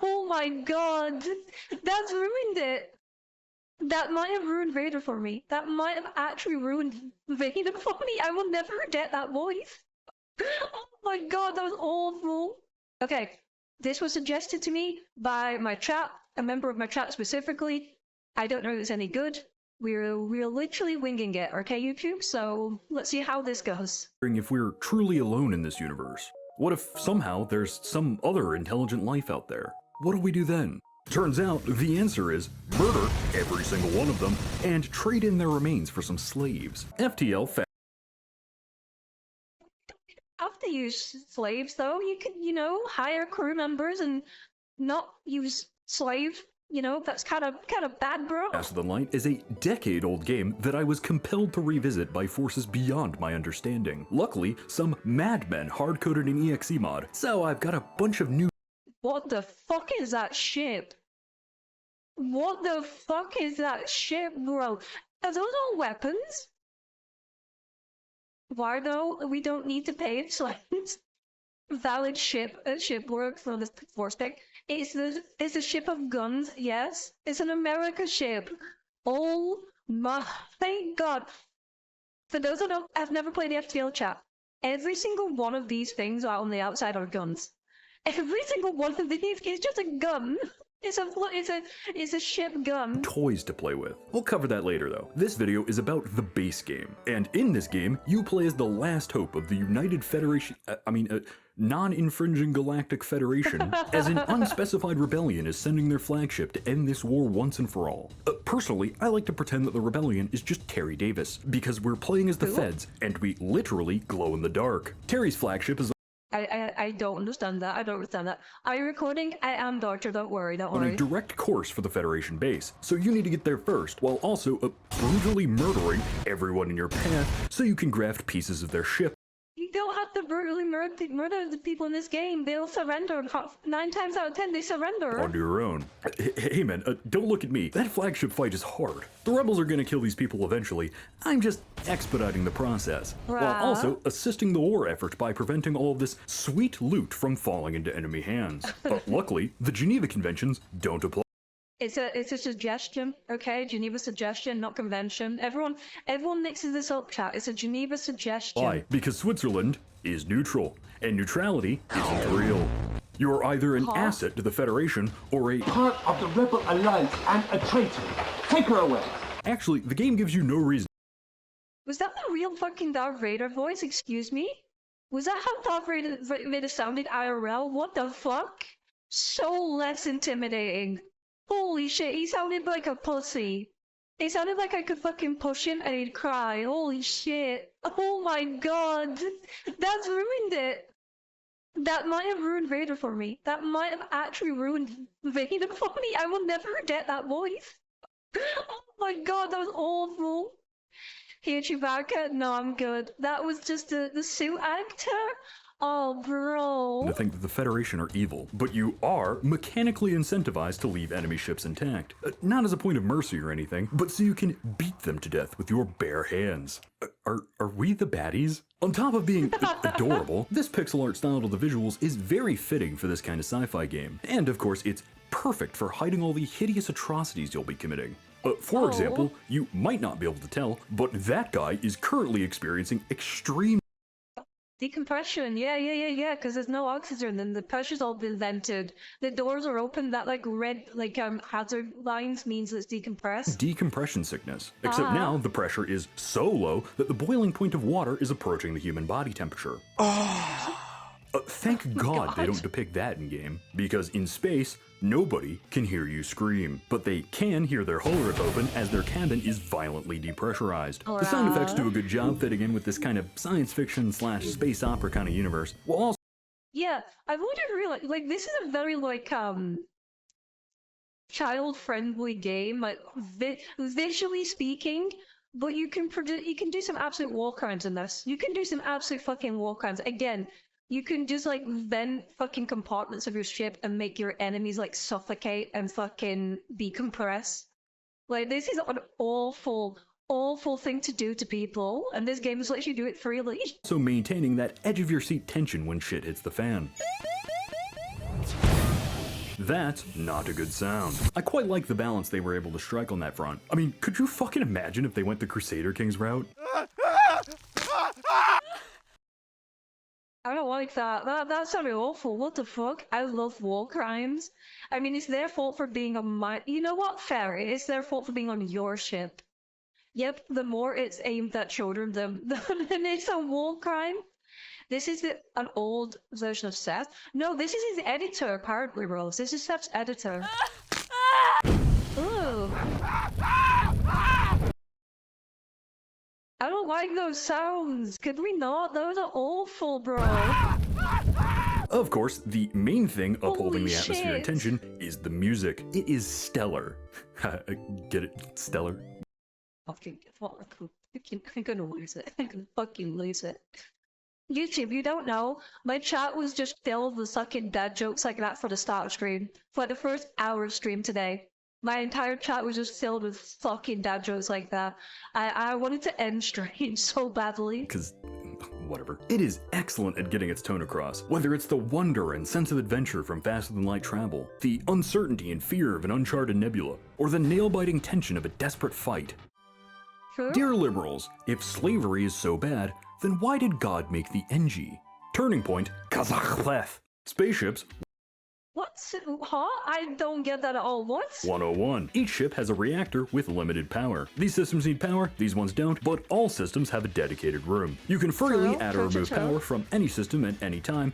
Oh my god, that's ruined it. That might have ruined Vader for me. That might have actually ruined Vader for me. I will never forget that voice. Oh my god, that was awful. Okay, this was suggested to me by my chat, a member of my chat specifically. I don't know if it's any good. We're literally winging it, okay, YouTube? So let's see how this goes. If we're truly alone in this universe, what if somehow there's some other intelligent life out there? What do we do then? Turns out the answer is murder every single one of them and trade in their remains for some slaves. FTL Have to use slaves though. You can, hire crew members and not use slaves. That's kind of bad, bro. Faster Than Light is a decade-old game that I was compelled to revisit by forces beyond my understanding. Luckily, some madmen hard-coded an EXE mod, so I've got a bunch of new. What the fuck is that ship? What the fuck is that ship, bro? Are those all weapons? Why though? We don't need to pay slaves. Valid ship works for the force pick. It's a ship of guns, yes. It's an America ship. Oh my, thank god. For those who don't, I've never played the FTL chat. Every single one of these things out on the outside are guns. Every single one of these is just a gun. It's a ship gun. Toys to play with. We'll cover that later though. This video is about the base game. And in this game, you play as the last hope of the United Federation, non-infringing Galactic Federation, as an unspecified rebellion is sending their flagship to end this war once and for all. Personally, I like to pretend that the rebellion is just Terry Davis, because we're playing as the feds, and we literally glow in the dark. Terry's flagship is I don't understand that. I don't understand that. Are you recording? I am, Doctor. Don't worry. Don't worry. On a direct course for the Federation base, so you need to get there first, while also brutally murdering everyone in your path so you can graft pieces of their ship. You don't have to brutally murder the people in this game. They'll surrender. 9 times out of 10, they surrender. On your own. Hey man, don't look at me. That flagship fight is hard. The rebels are gonna kill these people eventually. I'm just expediting the process, while also assisting the war effort by preventing all of this sweet loot from falling into enemy hands. Luckily, the Geneva Conventions don't apply. It's a suggestion, okay? Geneva suggestion, not convention. Everyone mixes this up, chat. It's a Geneva suggestion. Why? Because Switzerland is neutral, and neutrality isn't real. You are either an asset to the Federation or a part of the Rebel Alliance and a traitor. Take her away. Actually, the game gives you no reason. Was that the real fucking Darth Vader voice? Excuse me? Was that how Darth Vader sounded IRL? What the fuck? So less intimidating. Holy shit, he sounded like a pussy. He sounded like I could fucking push him and he'd cry. Holy shit. Oh my god. That's ruined it. That might have ruined Vader for me. That might have actually ruined Vader for me. I will never forget that voice. Oh my god, that was awful. Here, Chewbacca? No, I'm good. That was just the suit actor? Oh, bro. To think that the Federation are evil, but you are mechanically incentivized to leave enemy ships intact. Not as a point of mercy or anything, but so you can beat them to death with your bare hands. Are we the baddies? On top of being adorable, this pixel art style to the visuals is very fitting for this kind of sci-fi game. And of course, it's perfect for hiding all the hideous atrocities you'll be committing. For example, you might not be able to tell, but that guy is currently experiencing extreme Decompression, yeah, because there's no oxygen and the pressure's all been vented. The doors are open, that red hazard lines means it's decompressed. Decompression sickness. Except now the pressure is so low that the boiling point of water is approaching the human body temperature. Thank God they don't depict that in game, because in space, nobody can hear you scream, but they can hear their hull rip open as their cabin is violently depressurized. The sound effects do a good job fitting in with this kind of science fiction / space opera kind of universe. Well, also yeah, I've always realized, this is a very, child-friendly game, visually speaking, but you can do some absolute war crimes in this. You can do some absolute fucking war crimes. Again, you can just vent fucking compartments of your ship and make your enemies suffocate and fucking decompress. This is an awful thing to do to people, and this game just lets you do it freely. So maintaining that edge of your seat tension when shit hits the fan. That's not a good sound. I quite like the balance they were able to strike on that front. I mean, could you fucking imagine if they went the Crusader Kings route? I don't like that. That sounded awful. What the fuck? I love war crimes. I mean, it's their fault for being on my. You know what? Fair. It's their fault for being on your ship. Yep. The more it's aimed at children, then it's a war crime. This is an old version of Seth. No, this is his editor. Apparently, Rose. This is Seth's editor. Ooh. I don't like those sounds. Could we not? Those are awful, bro. Of course, the main thing upholding Holy the atmosphere and shit. tension is the music. It is stellar. Get it? Stellar? Fucking fuck. I'm gonna lose it. I'm gonna fucking lose it. YouTube, you don't know. My chat was just filled with fucking dad jokes like that for the start of stream. For like the first hour of stream today. My entire chat was just filled with fucking dad jokes like that. I wanted to end stream so badly. Because, whatever. It is excellent at getting its tone across. Whether it's the wonder and sense of adventure from faster than light travel, the uncertainty and fear of an uncharted nebula, or the nail-biting tension of a desperate fight. True? Dear liberals, if slavery is so bad, then why did God make the NG? Turning point, Kazakhpleth. Spaceships, What's huh? I don't get that at all. What? 101. Each ship has a reactor with limited power. These systems need power, these ones don't, but all systems have a dedicated room. You can freely True, add true, or remove true, true. power from any system at any time.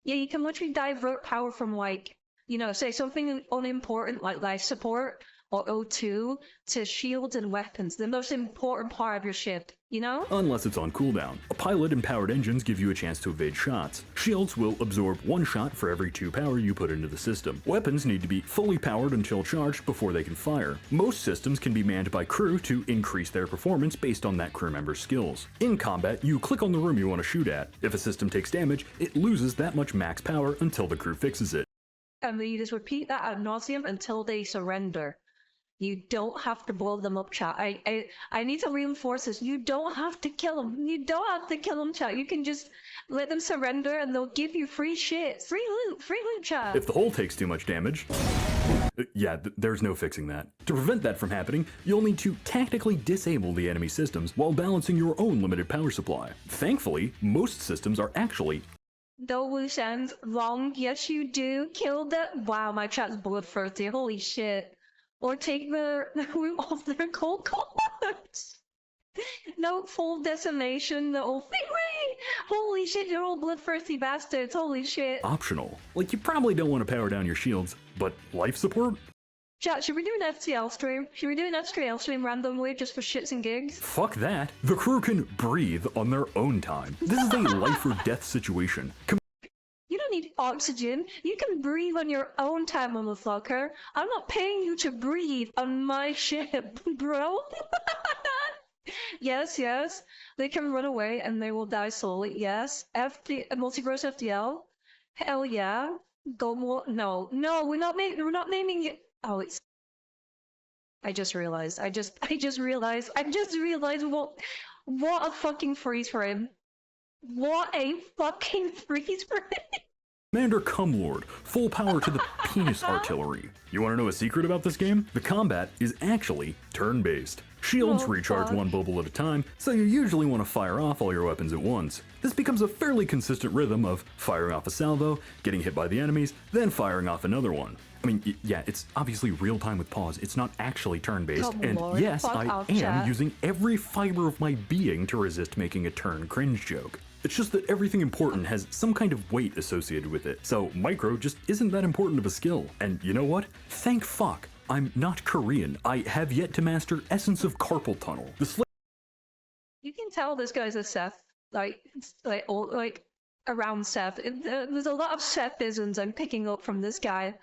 Yeah, you can literally divert power from like, you know, say something unimportant like life support or O2 to shields and weapons, the most important part of your ship, you know? Unless it's on cooldown. A pilot and powered engines give you a chance to evade shots. Shields will absorb 1 shot for every 2 power you put into the system. Weapons need to be fully powered until charged before they can fire. Most systems can be manned by crew to increase their performance based on that crew member's skills. In combat, you click on the room you want to shoot at. If a system takes damage, it loses that much max power until the crew fixes it. And then you just repeat that ad nauseum until they surrender. You don't have to blow them up, chat. I need to reinforce this. You don't have to kill them. You don't have to kill them, chat. You can just let them surrender and they'll give you free shit. Free loot, chat. If the hull takes too much damage, there's no fixing that. To prevent that from happening, you'll need to tactically disable the enemy systems while balancing your own limited power supply. Thankfully, most systems are actually No loose ends. Wrong. Yes, you do. Kill the. Wow, my chat's bloodthirsty. Holy shit. Or take the root off their cold cards. No full decimation, no thing. Holy shit, you're all bloodthirsty bastards. Holy shit. optional. Like, you probably don't want to power down your shields, but life support? Chat, should we do an FTL stream? Should we do an FTL stream randomly just for shits and gigs? Fuck that. The crew can breathe on their own time. This is a life or death situation. You don't need oxygen. You can breathe on your own time, motherfucker. I'm not paying you to breathe on my ship, bro. Yes, yes. They can run away and they will die slowly. Yes. Multiverse FTL. Hell yeah. Go more. No, we're not naming it. Oh, it's. I just realized what a fucking freeze frame. What a fucking freeze frame. Commander Cumlord, full power to the penis artillery. You want to know a secret about this game? The combat is actually turn-based. Shields Oh, recharge fuck. 1 bubble at a time, so you usually want to fire off all your weapons at once. This becomes a fairly consistent rhythm of firing off a salvo, getting hit by the enemies, then firing off another one. I mean, yeah, it's obviously real-time with pause. It's not actually turn-based, Come and Lord, yes, fuck I off, am chat. using every fiber of my being to resist making a turn cringe joke. It's just that everything important has some kind of weight associated with it, so micro just isn't that important of a skill. And you know what? Thank fuck, I'm not Korean. I have yet to master Essence of Carpal Tunnel. The You can tell this guy's a Seth, like around Seth. There's a lot of Sethisms I'm picking up from this guy.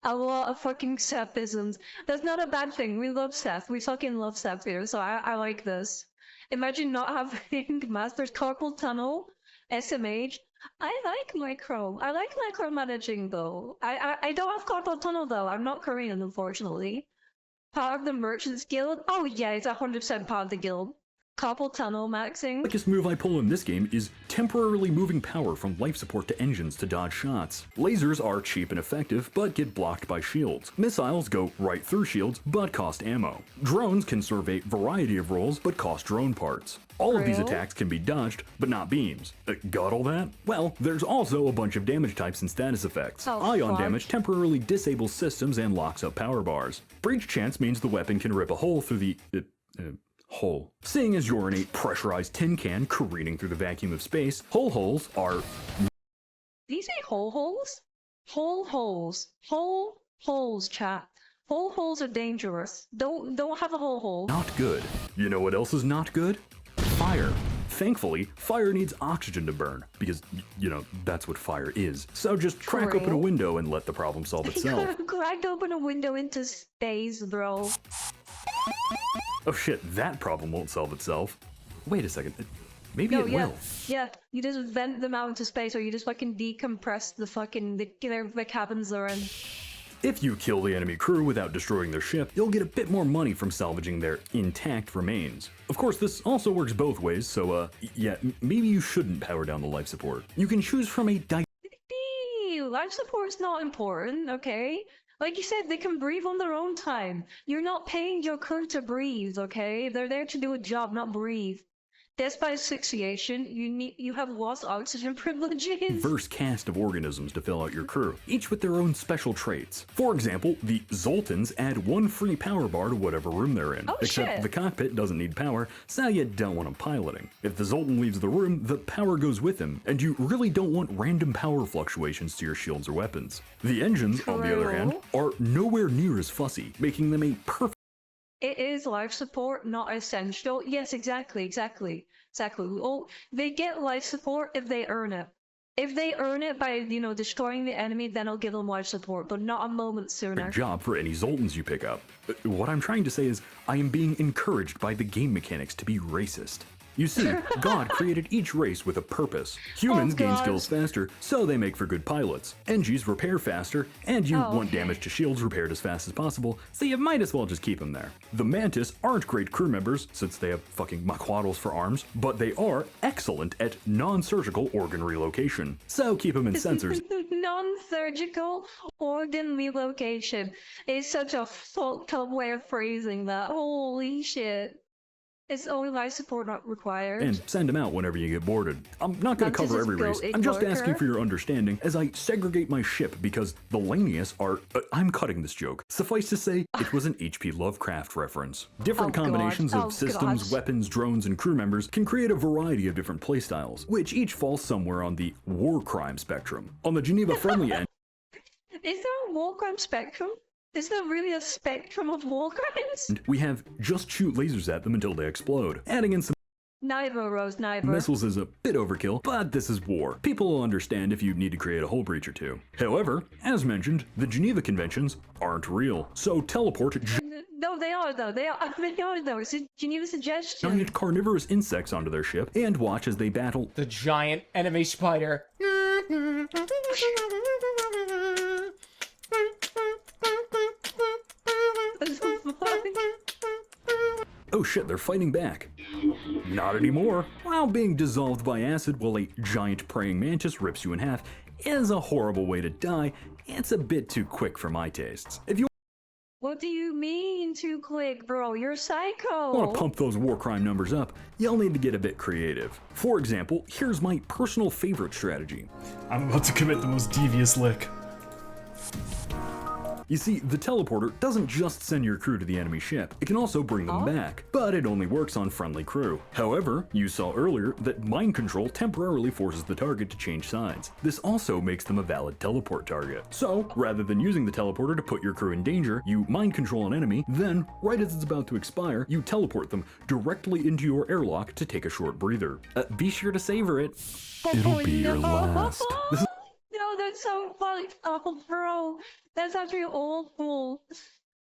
A lot of fucking Sethisms. That's not a bad thing. We love Seth. We fucking love Seth here, so I like this. Imagine not having Master's Carpal Tunnel, SMH. I like micro. I like micromanaging though. I don't have Carpal Tunnel though. I'm not Korean, unfortunately. Part of the Merchants Guild? Oh yeah, it's 100% part of the guild. Carpal tunnel maxing. The quickest move I pull in this game is temporarily moving power from life support to engines to dodge shots. Lasers are cheap and effective, but get blocked by shields. Missiles go right through shields, but cost ammo. Drones can serve a variety of roles, but cost drone parts. All of these attacks can be dodged, but not beams. Got all that? Well, there's also a bunch of damage types and status effects. Ion damage temporarily disables systems and locks up power bars. Breach chance means the weapon can rip a hole through the hole. Seeing as you're in a pressurized tin can careening through the vacuum of space, hole holes are... Did you say hole holes? Hole holes. Hole holes, chat. Hole holes are dangerous. Don't have a hole hole. not good. You know what else is not good? Fire. Thankfully, fire needs oxygen to burn, because, you know, that's what fire is. So just crack open a window and let the problem solve itself. Cracked open a window into space, bro. Oh shit, that problem won't solve itself. Wait a second. Maybe No, it yeah. will. Yeah, you just vent them out into space, or you just fucking decompress the cabins they're in. If you kill the enemy crew without destroying their ship, you'll get a bit more money from salvaging their intact remains. Of course, this also works both ways, so yeah, maybe you shouldn't power down the life support. You can choose from a Life support's not important, okay? Like you said, they can breathe on their own time. You're not paying your crew to breathe, okay? They're there to do a job, not breathe. Death by asphyxiation, you have lost oxygen privileges. diverse cast of organisms to fill out your crew, each with their own special traits. For example, the Zoltans add one free power bar to whatever room they're in, except shit. the cockpit doesn't need power, so you don't want them piloting. If the Zoltan leaves the room, the power goes with him, and you really don't want random power fluctuations to your shields or weapons. The engines, on the other hand, are nowhere near as fussy, making them a perfect It is life support, not essential. Yes, exactly. Oh, they get life support if they earn it. If they earn it by, you know, destroying the enemy, then I'll give them life support, but not a moment sooner. job for any Zoltans you pick up. What I'm trying to say is, I am being encouraged by the game mechanics to be racist. You see, God created each race with a purpose. Humans gain skills faster, so they make for good pilots. Engies repair faster, and you want damage to shields repaired as fast as possible, so you might as well just keep them there. The Mantis aren't great crew members, since they have fucking maquaddles for arms, but they are excellent at non-surgical organ relocation. So keep them in sensors. Non-surgical organ relocation is such a fucked up way of phrasing that. Holy shit. It's only life support not required. And send them out whenever you get boarded. I'm not going to cover every race, I'm just asking for your understanding as I segregate my ship because the Lanius are... I'm cutting this joke. Suffice to say, it was an H.P. Lovecraft reference. Different combinations of systems, weapons, drones, and crew members can create a variety of different playstyles, which each falls somewhere on the war crime spectrum. On the Geneva-friendly end... Is there a war crime spectrum? Is there really a spectrum of war crimes? We have just shoot lasers at them until they explode. Adding in some Neither, Rose, neither. missiles is a bit overkill, but this is war. People will understand if you need to create a hull breach or two. However, as mentioned, the Geneva Conventions aren't real, so teleport No, they are though. They are though. It's a Geneva suggestion. giant carnivorous insects onto their ship and watch as they battle The giant enemy spider. oh shit, they're fighting back. Not anymore. While being dissolved by acid while a giant praying mantis rips you in half is a horrible way to die. It's a bit too quick for my tastes. If you What do you mean too quick, bro? You're psycho. want to pump those war crime numbers up, you'll need to get a bit creative. For example, here's my personal favorite strategy. I'm about to commit the most devious lick. You see, the teleporter doesn't just send your crew to the enemy ship, it can also bring them back, but it only works on friendly crew. However, you saw earlier that mind control temporarily forces the target to change sides. This also makes them a valid teleport target. So, rather than using the teleporter to put your crew in danger, you mind control an enemy, then, right as it's about to expire, you teleport them directly into your airlock to take a short breather. Be sure to savor it. It'll be your last. This is No, that's so funny. Oh, bro. That's actually awful.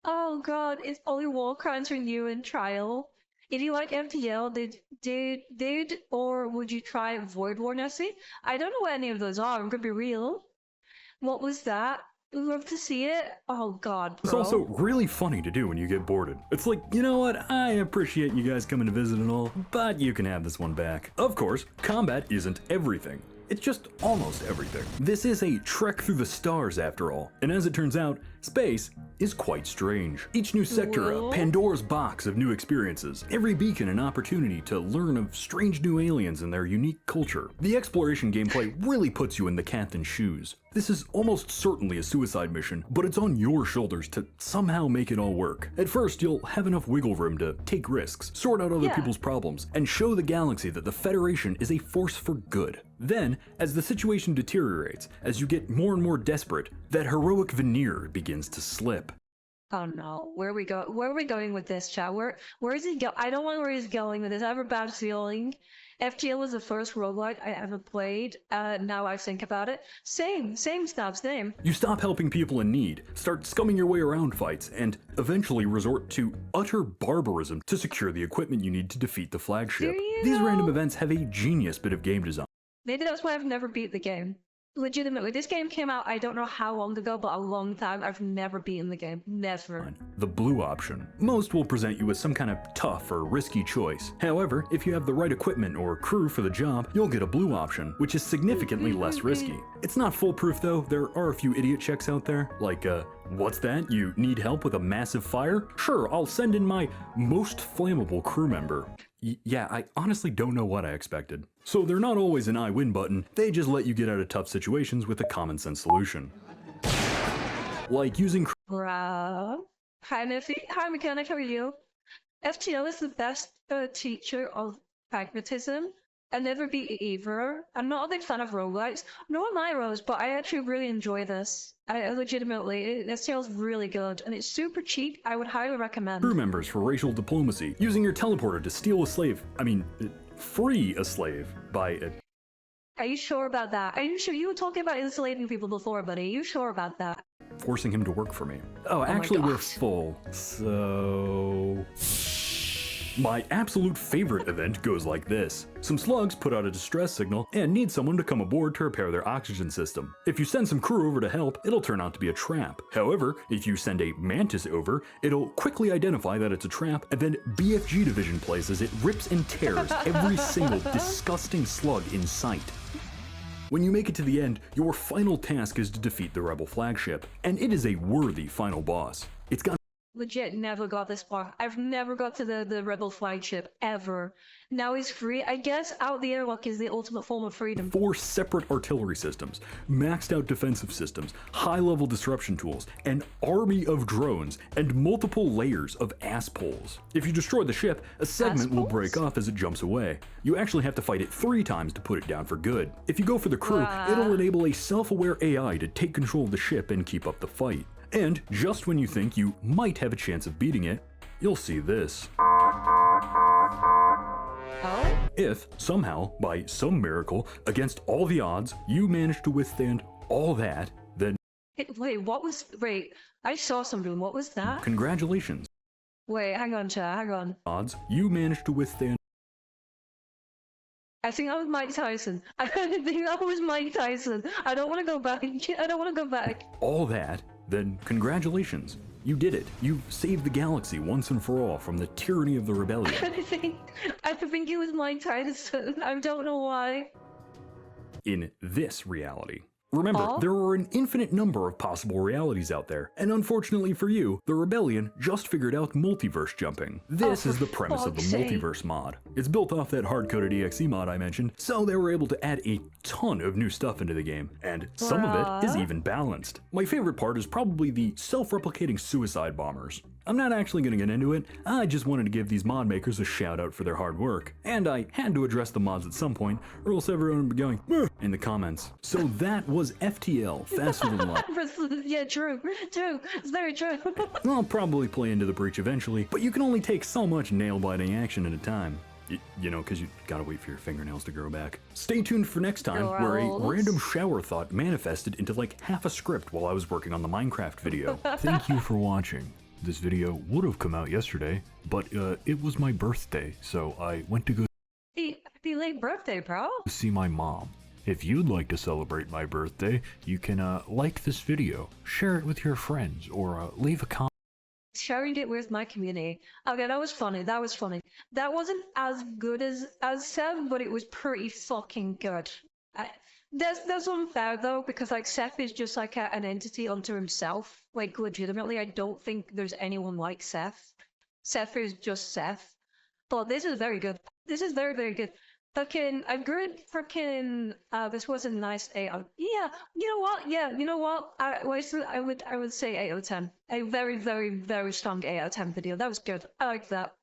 Oh god, it's only war crimes for you in trial. If you like FTL, did or would you try Void War Nessie? I don't know what any of those are, I'm gonna be real. What was that? Love to see it. Oh god, It's bro. also really funny to do when you get boarded. It's like, you know what, I appreciate you guys coming to visit and all, but you can have this one back. Of course, combat isn't everything. It's just almost everything. This is a trek through the stars after all, and as it turns out, space is quite strange. Each new sector a Pandora's box of new experiences, every beacon an opportunity to learn of strange new aliens and their unique culture. The exploration gameplay really puts you in the captain's shoes. This is almost certainly a suicide mission, but it's on your shoulders to somehow make it all work. At first, you'll have enough wiggle room to take risks, sort out other people's problems, and show the galaxy that the Federation is a force for good. Then, as the situation deteriorates, as you get more and more desperate, that heroic veneer begins to slip. Oh no, where are we going with this, chat? Where is he go? I don't know where he's going with this. I have a bad feeling. FTL was the first roguelike I ever played. Now I think about it. Same stuff, same. You stop helping people in need, start scumming your way around fights, and eventually resort to utter barbarism to secure the equipment you need to defeat the flagship. These random events have a genius bit of game design. Maybe that's why I've never beat the game. Legitimately, this game came out I don't know how long ago, but a long time. I've never beaten the game. Never. The blue option. Most will present you with some kind of tough or risky choice. However, if you have the right equipment or crew for the job, you'll get a blue option, which is significantly less risky. It's not foolproof though. There are a few idiot checks out there, like, what's that? You need help with a massive fire? Sure, I'll send in my most flammable crew member. Yeah, I honestly don't know what I expected. So they're not always an I win button, they just let you get out of tough situations with a common sense solution. Like using Bruh. Hi Niffy. Hi Mechanic, how are you? FTL is the best teacher of pragmatism. I never beat it either. I'm not a big fan of roguelikes. Nor am I, Rose, but I actually really enjoy this. I legitimately, FTL is really good, and it's super cheap. I would highly recommend. Crew members for racial diplomacy, using your teleporter to steal a slave. Free a slave by a... Are you sure about that? Are you sure? You were talking about enslaving people before, buddy. Are you sure about that? Forcing him to work for me. Oh, actually, we're full, so... My absolute favorite event goes like this. Some slugs put out a distress signal and need someone to come aboard to repair their oxygen system. If you send some crew over to help, it'll turn out to be a trap. However, if you send a mantis over, it'll quickly identify that it's a trap, and then BFG Division plays as it rips and tears every single disgusting slug in sight. When you make it to the end, your final task is to defeat the rebel flagship, and it is a worthy final boss. It's got Legit never got this far. I've never got to the rebel flagship, ever. Now he's free. I guess out the airlock is the ultimate form of freedom. 4 separate artillery systems, maxed out defensive systems, high-level disruption tools, an army of drones, and multiple layers of ass poles. If you destroy the ship, a segment will break off as it jumps away. You actually have to fight it 3 times to put it down for good. If you go for the crew, it'll enable a self-aware AI to take control of the ship and keep up the fight. And just when you think you might have a chance of beating it, you'll see this. Oh? If, somehow, by some miracle, against all the odds, you manage to withstand all that, then Wait, I saw something. What was that? congratulations. Wait, hang on, chat, hang on. Odds, you managed to withstand I think that was Mike Tyson. I think that was Mike Tyson. I don't want to go back. I don't want to go back. all that, then congratulations. You did it. You saved the galaxy once and for all from the tyranny of the rebellion. I think it was Mike Tyson. I don't know why. In this reality. Remember, there are an infinite number of possible realities out there, and unfortunately for you, the Rebellion just figured out multiverse jumping. This is the premise of the multiverse mod. It's built off that hard-coded EXE mod I mentioned, so they were able to add a ton of new stuff into the game, and some of it is even balanced. My favorite part is probably the self-replicating suicide bombers. I'm not actually going to get into it, I just wanted to give these mod makers a shout out for their hard work. And I had to address the mods at some point, or else everyone would be going, "Meh," in the comments. So that was FTL, Faster Than Light. Yeah, true, it's very true. I'll probably play into the breach eventually, but you can only take so much nail-biting action at a time. You know, because you gotta wait for your fingernails to grow back. Stay tuned for next time, where a random shower thought manifested into like half a script while I was working on the Minecraft video. Thank you for watching. This video would have come out yesterday, but it was my birthday, so I went to go Happy late birthday, bro. see my mom. If you'd like to celebrate my birthday, you can like this video, share it with your friends, or leave a comment. Sharing it with my community. Okay, that was funny. That was funny. That wasn't as good as Seth, but it was pretty fucking good. That's unfair though, because like Seth is just like an entity unto himself. Like legitimately, I don't think there's anyone like Seth. Seth is just Seth. But this is very good. This is very, very good. Fucking, I'm good. Freaking, this was a nice 8 out. Yeah, you know what? Yeah, you know what? I would say 8 out of 10. A very, very, very strong 8 out of 10 video. That was good. I like that.